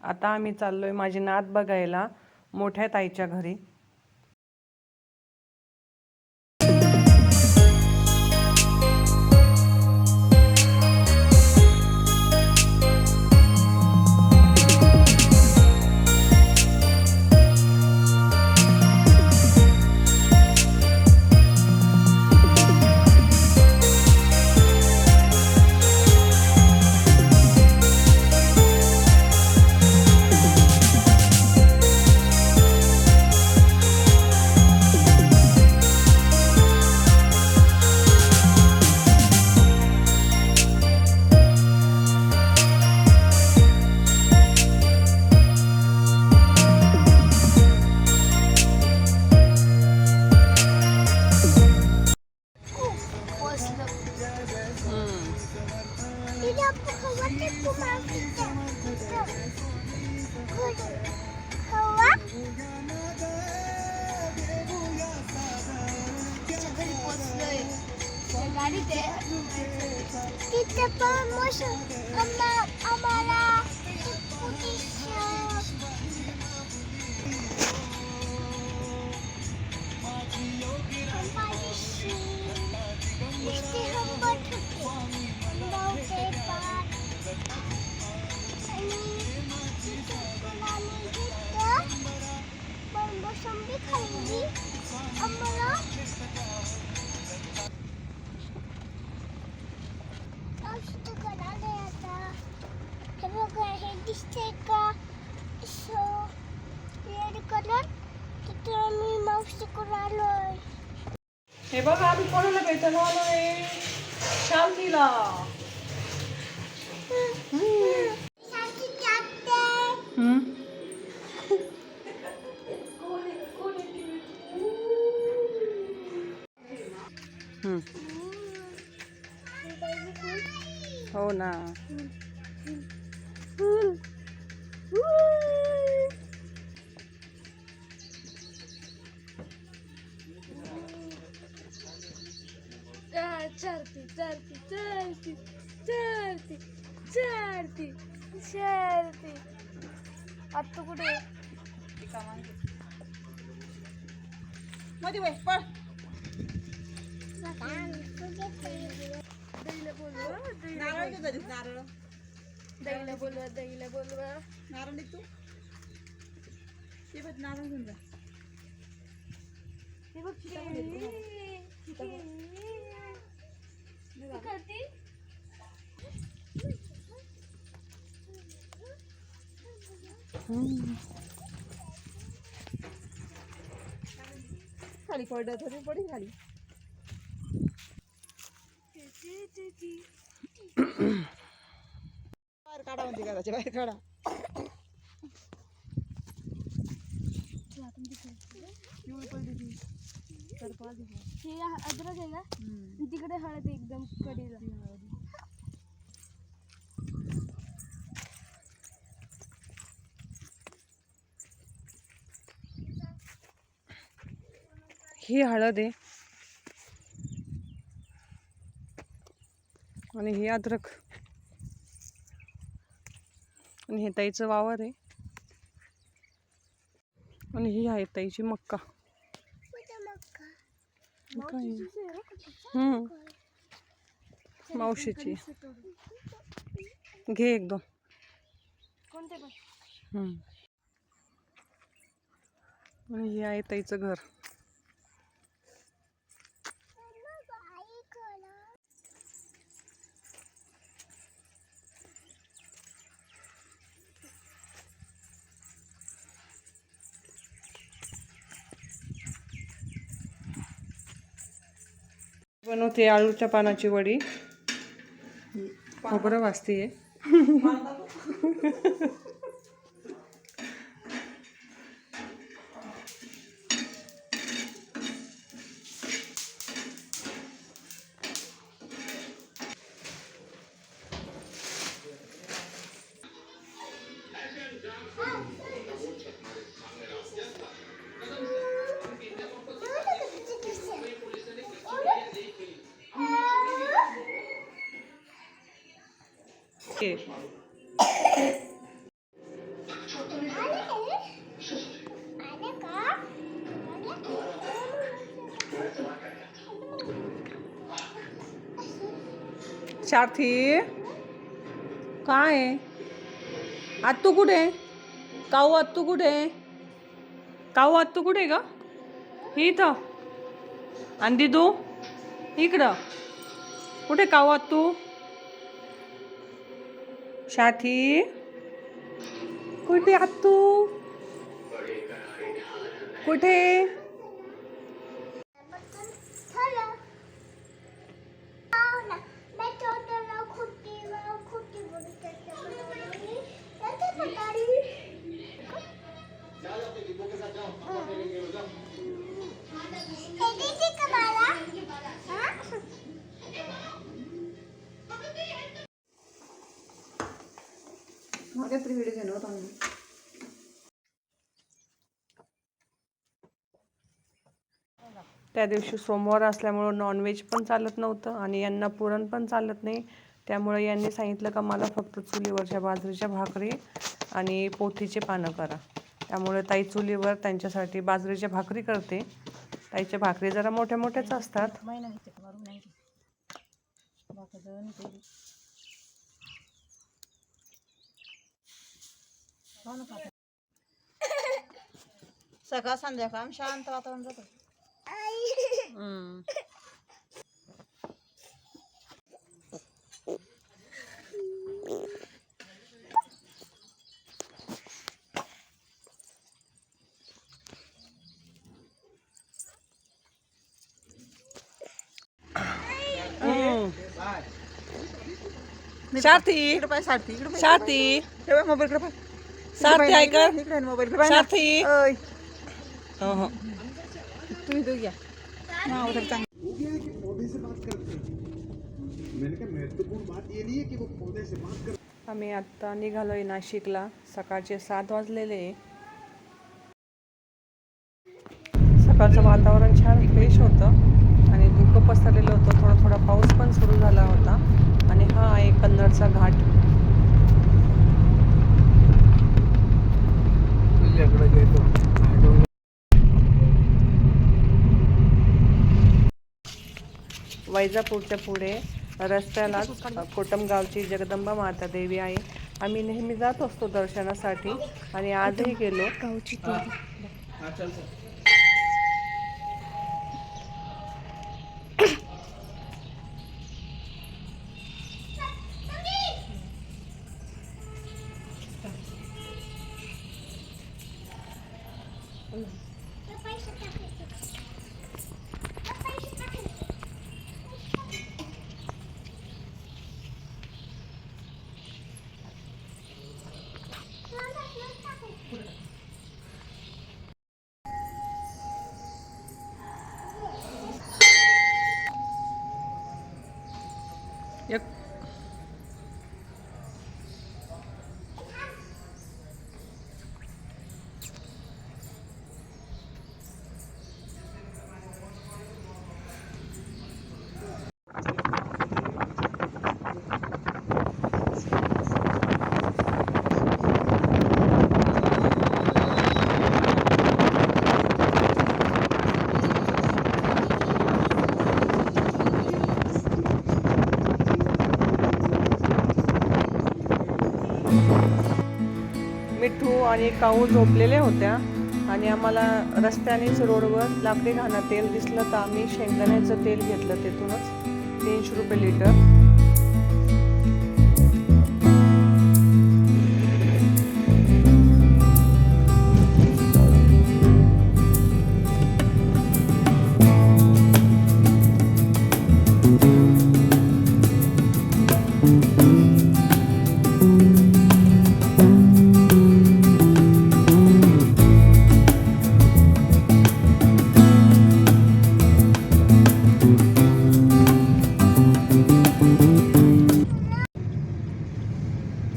आता आम्ही चाललोय माझी नात बघायला मोठ्या ताईच्या घरी. Kita promosi amala दिसते का सो रेड कलर तिथे आम्ही मावशी आलोय. हे बघा आम्ही कोणाला भेटायला आलोय? शांतीला. हो ना. चढती चढती चढती चढती चढती चढती. आता कुठे मध्ये पळ. दहीला बोलवा दहीला बोलवा दहीला बोलवा. नारळ निघतो ते बघ. नारळ घेऊन जा. हे बघ करती खाली पडलं थोडी पडी खाली. बाहेर काढा म्हणते घराच्या बाहेर काढा. हे अद्रक आहे का तिकडे हळद एकदम कडीला. ही हळद आहे आणि ही अद्रक आणि हे ताईचं वावर आहे आणि ही आहे ताईची मक्का. मावशीची घे एकदम. कोणते पण आणि हे आहे ताईचं घर. बनवते आळूच्या पानाची वडी. खोबरं वाजतीये. सारथी काय आहे? आत्तू कुठे आहे? काऊ आत्तू कुठे आहे? काऊ आत्तू कुठे ग? इथं. आणि दिदू इकडं. कुठे काऊ आत्तू? साथी कुठे आत्तू? कुठे? त्या दिवशी सोमवार असल्यामुळं नॉनव्हेज पण चालत नव्हतं आणि यांना पुरण पण चालत नाही. त्यामुळे यांनी सांगितलं का मला फक्त चुलीवरच्या बाजरीच्या भाकरी आणि पोथीचे पानं करा. त्यामुळे ताई चुलीवर त्यांच्यासाठी बाजरीच्या भाकरी करते. ताईच्या भाकरी जरा मोठ्या मोठ्याच असतात. सकाळ संध्याकाळ शांत वातावरण जातं. सारथी इकडे पाय सारथी इकडे पाय सारथी ठेवा मोबाईल इकडे पाय सारथी ऐक इकडे मोबाईल इकडे सारथी. ओय हो हो तुम्ही दोघी या हां उधर चांग आम्ही आत्ता निघालोय नाशिकला. सकाळचे 7 वाजलेले. सकाळचं वातावरण छान फ्रेश होतं आणि धुकं पसरलेलं होतं. थोडा थोडा पाऊस पण सुरू झाला होता. आणि हा आहे कन्नडचा घाट. वैजापूरच्या पुढे रस्त्याला कोटमगावची जगदंबा माता देवी आहे. आम्ही नेहमी जात असतो दर्शनासाठी आणि आजही गेलो. एक मिठू आणि काऊ झोपलेले होत्या आणि आम्हाला रस्त्यानेच रोडवर लाकडी घाणा तेल दिसलं तर आम्ही शेंगदाण्याचं तेल घेतलं. तिथूनच 300 रुपये लिटर.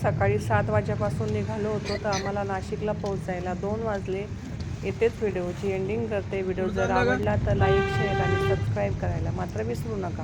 सकाळी 7 वाजेपासून निघालो होतो तर आम्हाला नाशिकला पोहोचायला 2 वाजले. इथेच व्हिडिओची एंडिंग करते. व्हिडिओ जर आवडला तर लाईक शेअर आणि सबस्क्राईब करायला मात्र विसरू नका.